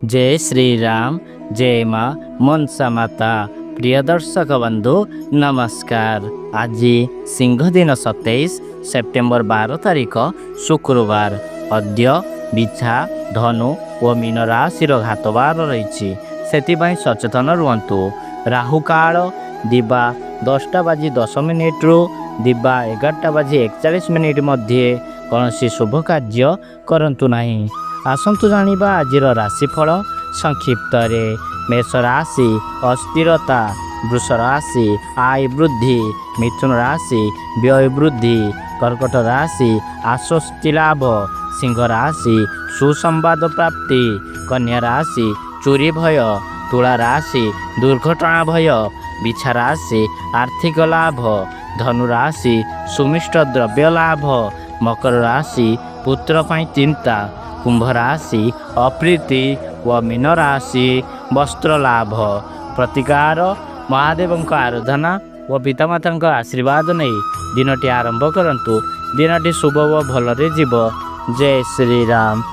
जय श्री राम। जय माँ मनसा माता। प्रिय दर्शक बंधु नमस्कार। आज सिंह दिन 27 सेप्टेम्बर 12 तारिख शुक्रवार। अद्य बिछा धनु और मीन राशि घातबार रही सचेतन रुहतु। राहु काल दिबा 10:10 रु दिबा 11:41 मध्य कौन शुभ कार्य करंतु नहीं। आसंतु जानिबा आजिर राशिफल संक्षिप्त रे। मेष राशि अस्थिरता, वृष राशि आय वृद्धि, मिथुन राशि व्यय वृद्धि, कर्कट राशि आश्वस्ति लाभ, सिंह राशि सुसंवाद प्राप्ति, कन्या राशि चोरी भय, तुला राशि दुर्घटना भय, बिछा राशि आर्थिक लाभ, धनु राशि सुमिष्ट द्रव्य लाभ, मकर राशि पुत्र पाई चिंता, कुंभ राशि अप्रीति व मीन राशि वस्त्र लाभ। प्रतिकार महादेव आराधना व पितामाता आशीर्वाद नहीं दिनटी आरंभ करंतु। दिनटी शुभ व भलरे जीव। जय श्री राम।